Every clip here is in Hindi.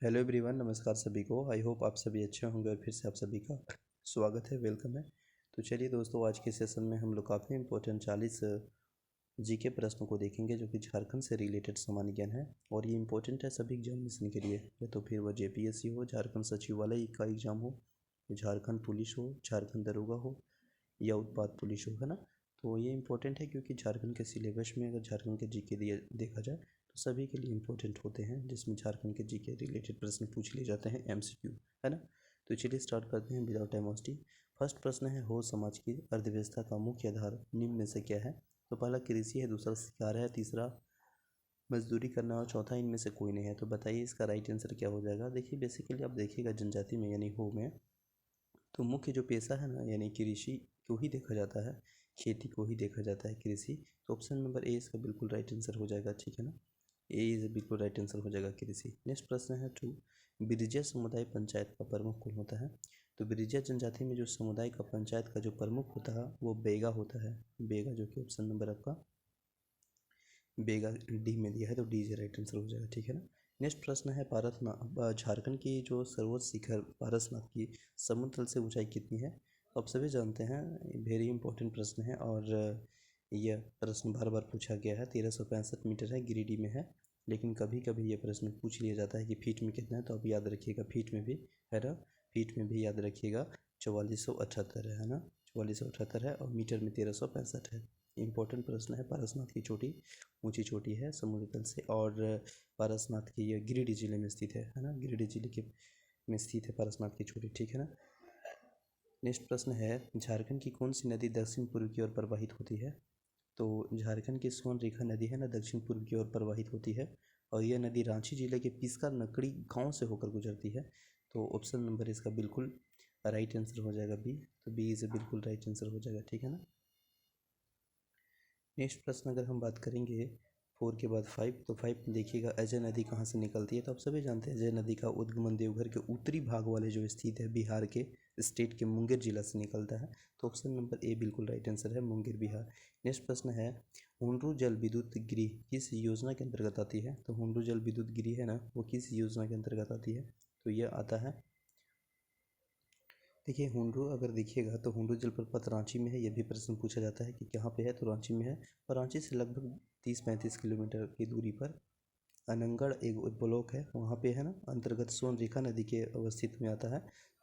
हेलो एवरीवन, नमस्कार सभी को। आई होप आप सभी अच्छे होंगे और फिर से आप सभी का स्वागत है, वेलकम है। तो चलिए दोस्तों, आज के सेशन में हम लोग काफ़ी इंपॉर्टेंट 40 जीके प्रश्नों को देखेंगे जो कि झारखंड से रिलेटेड सामान्य ज्ञान है। और ये इंपॉर्टेंट है सभी एग्जामिनेशन के लिए, या तो फिर वह जेपीएससी हो, झारखंड सचिवालय का एग्जाम हो, झारखंड पुलिस हो, झारखंड दरोगा हो या उत्पाद पुलिस हो, है ना। तो ये इंपॉर्टेंट है क्योंकि झारखंड के सिलेबस में अगर झारखंड के जीके दिए देखा जाए तो सभी के लिए इम्पोर्टेंट होते हैं, जिसमें झारखंड के जीके रिलेटेड प्रश्न पूछ लिए जाते हैं, एमसीक्यू, है ना। तो चलिए स्टार्ट करते हैं विदाउट टाइम वेस्टिंग। फर्स्ट प्रश्न है, हो समाज की अर्थव्यवस्था का मुख्य आधार निम्न में से क्या है। तो पहला कृषि है, दूसरा शिकार है, तीसरा मजदूरी करना और चौथा इनमें से कोई नहीं है। तो बताइए इसका राइट आंसर क्या हो जाएगा। देखिए बेसिकली आप देखिएगा जनजाति में यानी हो में तो मुख्य जो पेशा है ना यानी कृषि को ही देखा जाता है, खेती को ही देखा जाता है, कृषि। तो ऑप्शन नंबर ए इसका बिल्कुल राइट आंसर हो जाएगा, ठीक है ना। ए इज बिल्कुल राइट आंसर हो जाएगा, कृषि। नेक्स्ट प्रश्न है, टू बिरजा समुदाय पंचायत का प्रमुख कौन होता है। तो बिरजा जनजाति में जो समुदाय का पंचायत का जो प्रमुख होता है वो बेगा होता है, बेगा, जो कि ऑप्शन नंबर आपका बेगा डी में दिया है, तो डी इज राइट आंसर हो जाएगा, ठीक है ना। नेक्स्ट प्रश्न है, पारसनाथ झारखंड की जो सर्वोच्च शिखर पारसनाथ की समुद्र तल से ऊंचाई कितनी है। तो आप सभी जानते हैं, वेरी इंपॉर्टेंट प्रश्न है और यह प्रश्न बार बार पूछा गया है। 1365 मीटर है, गिरिडीह में है। लेकिन कभी कभी ये प्रश्न पूछ लिया जाता है कि फीट में कितना है, तो आप याद रखिएगा फीट में भी है ना, फीट में भी याद रखिएगा 4478 है ना, 4478 है और मीटर में 1365 है। इंपॉर्टेंट प्रश्न है। पारसनाथ की चोटी ऊंची चोटी है समुद्र तल से, और पारसनाथ की ये गिरिडीह जिले में स्थित है ना, गिरिडीह जिले के में स्थित है पारसनाथ की चोटी, ठीक है ना। नेक्स्ट प्रश्न है, झारखंड की कौन सी नदी दक्षिण पूर्व की ओर प्रवाहित होती है। तो झारखंड की सोन रेखा नदी है ना, दक्षिण पूर्व की ओर प्रवाहित होती है और यह नदी रांची जिले के पिस्का नकड़ी गांव से होकर गुजरती है। तो ऑप्शन नंबर इसका बिल्कुल राइट आंसर हो जाएगा बी, तो बी इज बिल्कुल राइट आंसर हो जाएगा, ठीक है ना। नेक्स्ट प्रश्न अगर हम बात करेंगे 4 के बाद 5, तो 5 में देखिएगा अजय नदी कहाँ से निकलती है। तो आप सभी जानते हैं अजय नदी का उद्गमन देवघर के उत्तरी भाग वाले जो स्थित है बिहार के स्टेट के मुंगेर जिला से निकलता है। तो ऑप्शन नंबर ए बिल्कुल राइट आंसर है, मुंगेर बिहार। नेक्स्ट प्रश्न है, हुंडरू जल विद्युत गृह किस योजना के अंतर्गत आती है। तो हुंडरू जल विद्युत गृह है ना, वो किस योजना के अंतर्गत आती है। तो यह आता है, देखिए हुंडरू अगर देखिएगा तो हुंडरू जलप्रपात रांची में है। यह भी प्रश्न पूछा जाता है कि कहाँ पे है, तो रांची में है। और रांची से लगभग 30-35 किलोमीटर की दूरी पर अनंगड़ एक ब्लॉक है, वहाँ पे है ना, अंतर्गत सोनरेखा नदी के अवस्थित में आता है।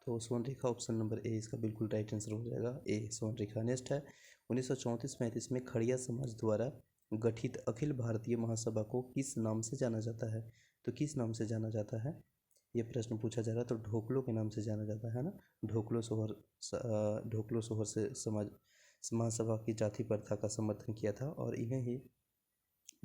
तो सोनरेखा ऑप्शन नंबर ए इसका बिल्कुल राइट आंसर हो जाएगा, ए सोनरेखा। नेक्स्ट है, 1934-35 में खड़िया समाज द्वारा गठित अखिल भारतीय महासभा को किस नाम से जाना जाता है। तो किस नाम से जाना जाता है ये प्रश्न पूछा जा रहा है। तो ढोकलो के नाम से जाना जाता है ना, ढोकलो सोहर ढोकलो सोहर से समाज महासभा की जाति प्रथा का समर्थन किया था और इन्हें ही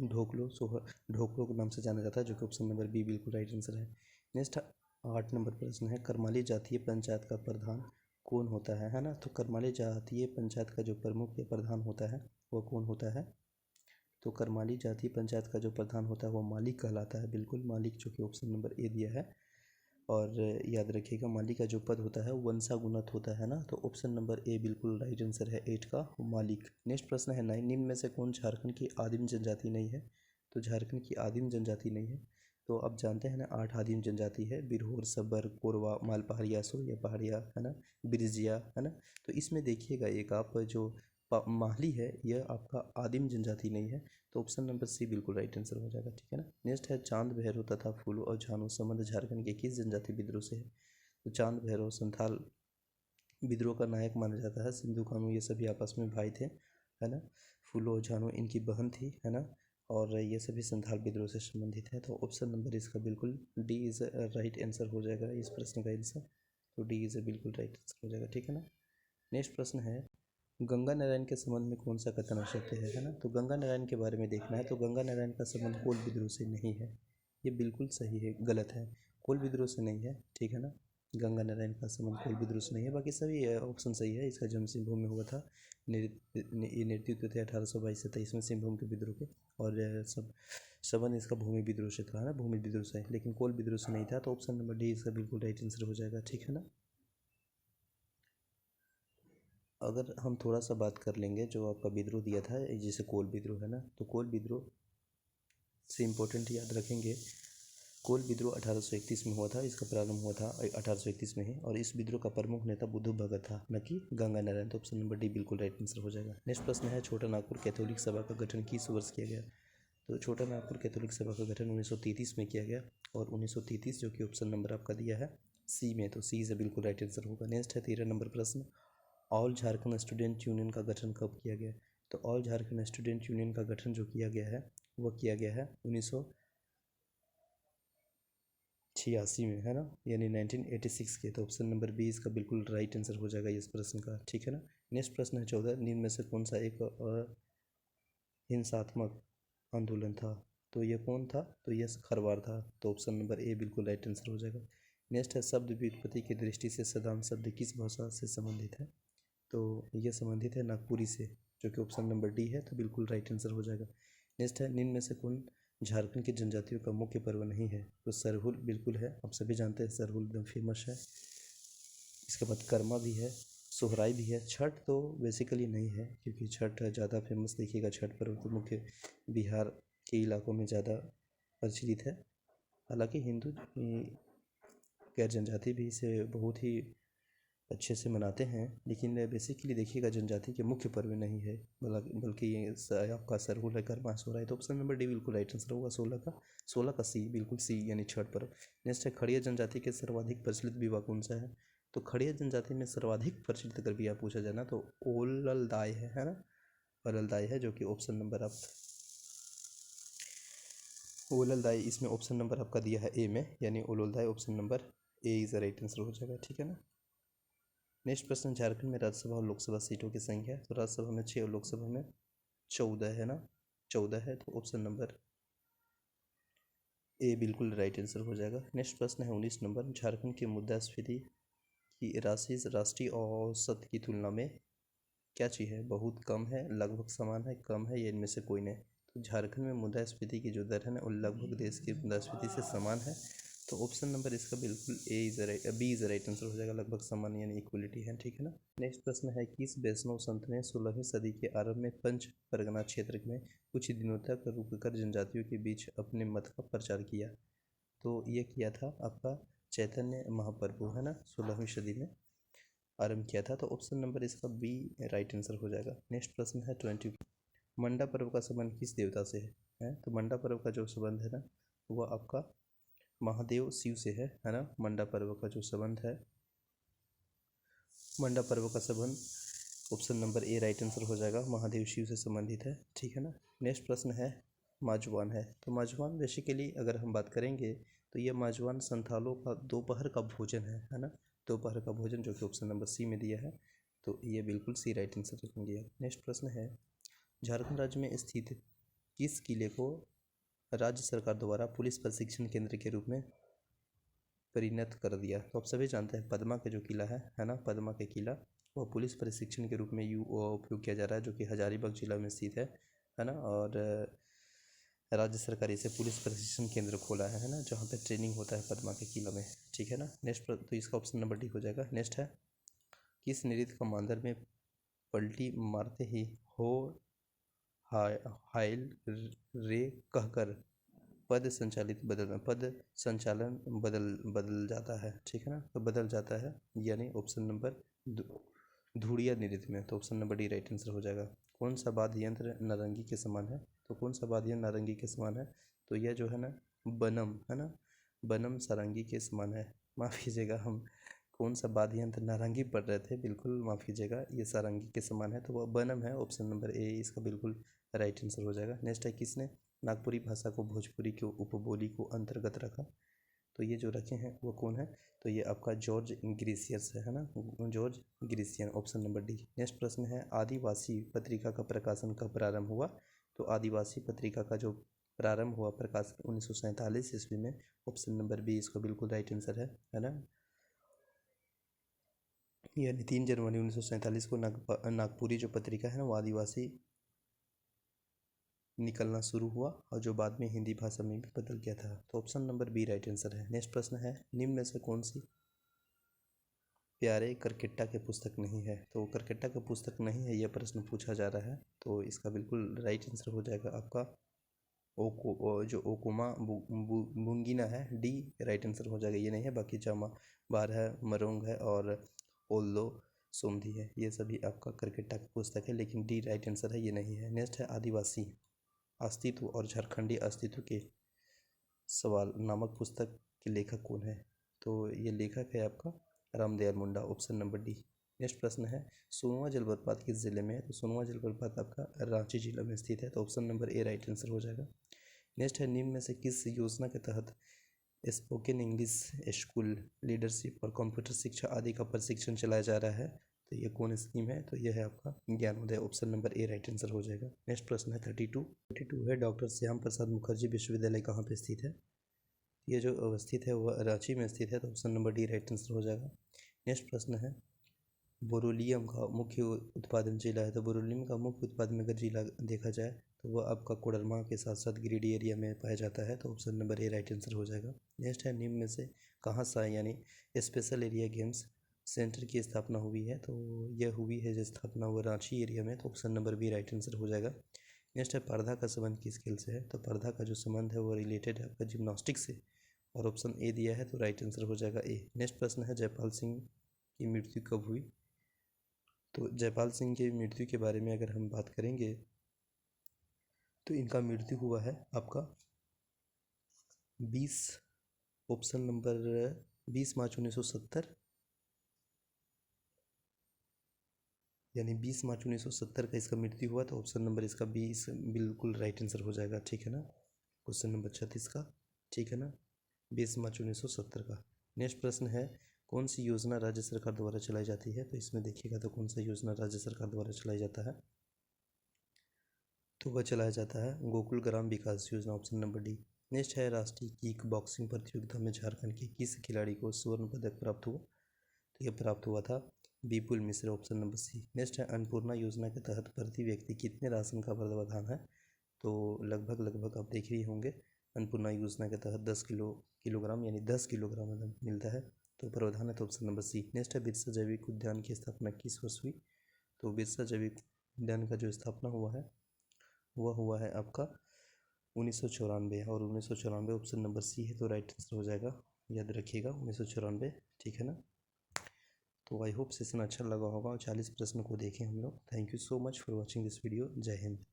ढोकलो सोहर ढोकलो के नाम से जाना जाता है, जो कि ऑप्शन नंबर बी बिल्कुल राइट आंसर है। नेक्स्ट 8 नंबर प्रश्न है, करमाली जातीय पंचायत का प्रधान कौन होता है ना। तो करमाली जातीय पंचायत का जो प्रमुख या प्रधान होता है वो कौन होता है। तो करमाली जातीय पंचायत का जो प्रधान होता है वो मालिक कहलाता है, बिल्कुल मालिक, जो कि ऑप्शन नंबर ए दिया है। और याद रखिएगा मालिक का जो पद होता है वो वंशागुणत होता है ना, तो ऑप्शन नंबर ए बिल्कुल राइट आंसर है, 8 का मालिक। नेक्स्ट प्रश्न है, निम्न में से कौन झारखंड की आदिम जनजाति नहीं है। तो झारखंड की आदिम जनजाति नहीं है, तो आप जानते हैं ना 8 आदिम जनजाति है, बिरहोर, सबर, कोरवा, मालपहाड़िया, सोया पहाड़िया, है ना, बिरजिया, है ना। तो इसमें देखिएगा एक आप जो माहली है यह आपका आदिम जनजाति नहीं है, तो ऑप्शन नंबर सी बिल्कुल राइट आंसर हो जाएगा, ठीक है ना। नेक्स्ट है, चांद भैरव तथा फूलो और झानो संबंध झारखंड के किस जनजाति विद्रोह से है। तो चांद भैरव संथाल विद्रोह का नायक माना जाता है, सिंधु कानू ये सभी आपस में भाई थे, है ना। फूलो और झानो इनकी बहन थी, है ना, और ये सभी संथाल विद्रोह से संबंधित है। तो ऑप्शन नंबर इसका बिल्कुल डी इज राइट आंसर हो जाएगा इस प्रश्न का आंसर, तो डी इज बिल्कुल राइट आंसर हो जाएगा, ठीक है ना। नेक्स्ट प्रश्न है, गंगा नारायण के संबंध में कौन सा कथन आवश्यक है ना। तो गंगा नारायण के बारे में देखना है, तो गंगा नारायण का संबंध कोल विद्रोह से नहीं है, ये बिल्कुल सही है, गलत है, कोल विद्रोह से नहीं है, ठीक है ना। गंगा नारायण का संबंध कोल विद्रोह से नहीं है, बाकी सभी ऑप्शन सही है। इसका जन्म सिंहभूम में हुआ था, ये नेतृत्व थे 1822 से 23 में सिंहभूम के विद्रोह के, और सब संबंध इसका भूमि विद्रोह से था ना, भूमि विद्रोह से, लेकिन कोल विद्रोह से नहीं था। तो ऑप्शन नंबर डी इसका बिल्कुल राइट आंसर हो जाएगा, ठीक है ना। अगर हम थोड़ा सा बात कर लेंगे जो आपका विद्रोह दिया था जैसे कोल विद्रोह है ना, तो कोल विद्रोह से इम्पोर्टेंट याद रखेंगे कोल विद्रोह 1831 में हुआ था। इसका प्रारंभ हुआ था 1831 में ही, और इस विद्रोह का प्रमुख नेता बुद्धू भगत था, न कि गंगा नारायण। तो ऑप्शन नंबर डी बिल्कुल राइट आंसर हो जाएगा। नेक्स्ट प्रश्न है, छोटा नागपुर कैथोलिक सभा का गठन किस वर्ष किया गया? तो छोटा नागपुर कैथोलिक सभा का गठन 1933 में किया गया, और 1933 जो कि ऑप्शन नंबर आपका दिया है सी में, तो सी से बिल्कुल राइट आंसर होगा। नेक्स्ट है 13 नंबर प्रश्न, ऑल झारखंड स्टूडेंट यूनियन का गठन कब किया गया? तो ऑल झारखंड स्टूडेंट यूनियन का गठन जो किया गया है वह किया गया है 1986 में, है ना, यानी 1986 के। तो ऑप्शन नंबर बी इसका बिल्कुल राइट आंसर हो जाएगा इस प्रश्न का, ठीक है ना। नेक्स्ट प्रश्न है 14, निम्न में से कौन सा एक हिंसात्मक आंदोलन था? तो ये कौन था? तो ये खरवार था। तो ऑप्शन नंबर ए बिल्कुल राइट आंसर हो जाएगा। नेक्स्ट है, शब्द व्युत्पत्ति की दृष्टि से सदान शब्द किस भाषा से संबंधित है? तो ये संबंधित है नागपुरी से, जो कि ऑप्शन नंबर डी है, तो बिल्कुल राइट आंसर हो जाएगा। नेक्स्ट है, निम्न में से कौन झारखंड की जनजातियों का मुख्य पर्व नहीं है? तो सरहुल बिल्कुल है, आप सभी जानते हैं सरहुल एकदम फेमस है। इसके बाद कर्मा भी है, सोहराई भी है। छठ तो बेसिकली नहीं है, क्योंकि छठ ज़्यादा फेमस देखिएगा, छठ पर्व तो मुख्य बिहार के इलाकों में ज़्यादा प्रचलित है। हालांकि हिंदू गैर जनजाति भी इसे बहुत ही अच्छे से मनाते हैं, लेकिन बेसिकली देखिएगा जनजाति के मुख्य पर्व नहीं है, बल्कि ये आपका सरहुल है, कर्मा, सोहराई है। तो ऑप्शन नंबर डी बिल्कुल राइट आंसर होगा 16 का सी, बिल्कुल सी, यानी छठ पर्व। नेक्स्ट है, खड़िया जनजाति के सर्वाधिक प्रचलित विवाह कौन सा है? तो खड़िया जनजाति में सर्वाधिक प्रचलित अगर विवाह पूछा जाए ना, तो ओललदाय है ना, ओललदाय है, जो कि ऑप्शन नंबर आप ओललदाय, इसमें ऑप्शन नंबर आपका दिया है ए में, यानी ओललदाय option number A is the right answer हो जाएगा, ठीक है ना। नेक्स्ट प्रश्न, झारखंड में राज्यसभा और लोकसभा सीटों की संख्या? तो राज्यसभा में 6 और लोकसभा में 14 है ना, 14 है। तो ऑप्शन नंबर ए बिल्कुल राइट आंसर हो जाएगा। नेक्स्ट प्रश्न है 19 नंबर, झारखंड की मुद्रास्फीति की राशि राष्ट्रीय औसत की तुलना में क्या चीज़ है? बहुत कम है, लगभग समान है, कम है, या इनमें से कोई नहीं? तो झारखंड में मुद्रास्फीति की जो दर है ना, वो लगभग देश की मुद्रास्फीति से समान है। तो ऑप्शन नंबर इसका बिल्कुल बी इज राइट आंसर हो जाएगा, लगभग समान यानी इक्वलिटी है, ठीक है ना। नेक्स्ट प्रश्न है, किस वैष्णव संत ने 16वीं सदी के आरंभ में पंच परगना क्षेत्र में कुछ दिनों तक रुककर जनजातियों के बीच अपने मत का प्रचार किया? तो ये किया था आपका चैतन्य महाप्रभु, है ना, 16वीं सदी में आरंभ किया था। तो ऑप्शन नंबर इसका बी राइट आंसर हो जाएगा। नेक्स्ट प्रश्न है 20, मंडा पर्व का संबंध किस देवता से है? तो मंडा पर्व का जो संबंध है ना, वह आपका महादेव शिव से है ना। मंडा पर्व का जो संबंध है, मंडा पर्व का संबंध option number A right answer हो जाएगा, महादेव शिव से संबंधित है, ठीक है ना। नेक्स्ट प्रश्न है, माजवान है। तो माजवान बेसिकली अगर हम बात करेंगे, तो ये माजवान संथालों का दोपहर का भोजन है ना, दोपहर का भोजन, जो कि ऑप्शन नंबर सी में दिया है। तो ये बिल्कुल सी राइट आंसर रखेंगे। नेक्स्ट प्रश्न है, झारखंड राज्य में स्थित किस किले को राज्य सरकार द्वारा पुलिस प्रशिक्षण केंद्र के रूप में परिणत कर दिया? तो आप सभी जानते हैं पद्मा का जो किला है ना, पद्मा का किला, वह पुलिस प्रशिक्षण के रूप में उपयोग किया जा रहा है, जो कि हजारीबाग जिला में स्थित है ना। और राज्य सरकार इसे पुलिस प्रशिक्षण केंद्र खोला है ना, जहाँ पे ट्रेनिंग होता है पद्मा के किला में, ठीक है ना। नेक्स्ट तो इसका ऑप्शन नंबर डी हो जाएगा। नेक्स्ट है, किस नृत्य का मांदर में पलटी मारते ही हो हाइल रे कहकर पद संचालन बदल जाता है, ठीक है ना, तो बदल जाता है, यानी ऑप्शन नंबर धुड़िया नृत्य में। तो option number D right answer हो जाएगा। कौन सा वाद्य यंत्र नारंगी के समान है? तो कौन सा वाद्य यंत्र नारंगी के समान है? तो यह जो है ना, बनम है ना, बनम सारंगी के समान है। माफ़ कीजिएगा, हम कौन सा वाद्य यंत्र नारंगी पढ़ रहे थे, बिल्कुल माफ़ कीजिएगा, ये सारंगी के समान है, तो वह बनम है, ऑप्शन नंबर ए इसका बिल्कुल राइट आंसर हो जाएगा। नेक्स्ट है, किसने नागपुरी भाषा को भोजपुरी की उपबोली को अंतर्गत रखा? तो ये जो रखे हैं वो कौन है? तो ये आपका जॉर्ज ग्रीसियस है ना, George Grecian, option number D. Next प्रश्न है, आदिवासी पत्रिका का प्रकाशन कब प्रारंभ हुआ? तो आदिवासी पत्रिका का जो प्रारंभ हुआ प्रकाशन 1947 ईस्वी में, ऑप्शन नंबर बी इसका बिल्कुल राइट आंसर है ना, यानी 3 जनवरी 1947 को नागपुरी जो पत्रिका है ना, वो आदिवासी निकलना शुरू हुआ, और जो बाद में हिंदी भाषा में भी बदल गया था। तो option number B right answer है। नेक्स्ट प्रश्न है, निम्न में से कौन सी प्यारे करकेट्टा के पुस्तक नहीं है? तो करकेट्टा का पुस्तक नहीं है, यह प्रश्न पूछा जा रहा है, तो इसका बिल्कुल राइट आंसर हो जाएगा आपका जो ओकुमा बुंगीना है, डी राइट आंसर हो जाएगा। ये नहीं है, बाकी चामा बार है, मरोंग है और ओल्लो सोमधी है, ये सभी आपका करकेटा की पुस्तक है, लेकिन डी राइट आंसर है, ये नहीं है। नेक्स्ट है आदिवासी अस्तित्व और झारखंडी अस्तित्व के सवाल नामक पुस्तक के लेखक कौन है? तो ये लेखक है आपका Ramdayal Munda, option number D. Next प्रश्न है सोनवा जलप्रपात किस जिले में है? तो सोनवा जलप्रपात आपका रांची जिला में स्थित है, तो option number A right answer हो जाएगा। नेक्स्ट है निम्न में से किस योजना के तहत स्पोकन इंग्लिश स्कूल, लीडरशिप और कंप्यूटर शिक्षा आदि का प्रशिक्षण चलाया जा रहा है? तो ये कौन स्कीम है? तो यह है आपका ज्ञानोदय, option number A right answer हो जाएगा। नेक्स्ट प्रश्न है 32 है डॉक्टर श्याम प्रसाद मुखर्जी विश्वविद्यालय कहाँ पे स्थित है? ये जो अवस्थित है वह रांची में स्थित है, तो option number D right answer हो जाएगा। नेक्स्ट प्रश्न है बोरोलियम का मुख्य उत्पादन जिला है, तो बोरोलियम का मुख्य उत्पादन अगर जिला देखा जाए तो वह आपका कोडरमा के साथ साथ गिरिडीह एरिया में पाया जाता है, तो option number A right answer हो जाएगा। नेक्स्ट है निम्न में से कहाँ सा यानी स्पेशल एरिया गेम्स सेंटर की स्थापना हुई है? तो यह हुई है जो स्थापना हुआ रांची एरिया में, तो option number B right answer हो जाएगा। नेक्स्ट है पर्दा का संबंध किस खेल से है? तो पर्दा का जो संबंध है वो रिलेटेड है आपका जिम्नास्टिक से, और ऑप्शन ए दिया है, तो राइट आंसर हो जाएगा ए। नेक्स्ट प्रश्न है जयपाल सिंह की मृत्यु कब हुई? तो जयपाल सिंह की मृत्यु के बारे में अगर हम बात करेंगे तो इनका मृत्यु हुआ है आपका 20 ऑप्शन नंबर 20 मार्च 1970, यानी 20 मार्च 1970 का इसका मृत्यु हुआ, तो ऑप्शन नंबर इसका 20 बिल्कुल राइट आंसर हो जाएगा, ठीक है ना। क्वेश्चन नंबर 36 का, ठीक है ना, 20 मार्च 1970 का। नेक्स्ट प्रश्न है कौन सी योजना राज्य सरकार द्वारा चलाई जाती है? तो इसमें देखिएगा तो कौन सा योजना राज्य सरकार द्वारा चलाई जाता है? तो वह चलाया जाता है गोकुल ग्राम विकास योजना, ऑप्शन नंबर डी। नेक्स्ट है राष्ट्रीय किक बॉक्सिंग प्रतियोगिता में झारखंड के किस खिलाड़ी को स्वर्ण पदक प्राप्त हुआ? तो यह प्राप्त हुआ था विपुल मिश्र, ऑप्शन नंबर सी। नेक्स्ट है अन्नपूर्णा योजना के तहत प्रति व्यक्ति कितने राशन का प्रावधान है? तो लगभग आप देख ही होंगे, अन्नपूर्णा योजना के तहत 10 किलोग्राम यानी 10 किलोग्राम अन्न मिलता है, तो प्रावधान है तो ऑप्शन नंबर सी। नेक्स्ट है बिरसा जैविक उद्यान की स्थापना किस वर्ष हुई? तो बिरसा जैविक उद्यान का जो स्थापना हुआ है वह हुआ है आपका 1994, और 1994 ऑप्शन नंबर सी है, तो राइट आंसर हो जाएगा, याद रखिएगा 1994, ठीक है ना। तो आई होप सेशन अच्छा लगा होगा और 40 प्रश्न को देखें हम लोग। Thank you so much for watching this video. जय हिंद।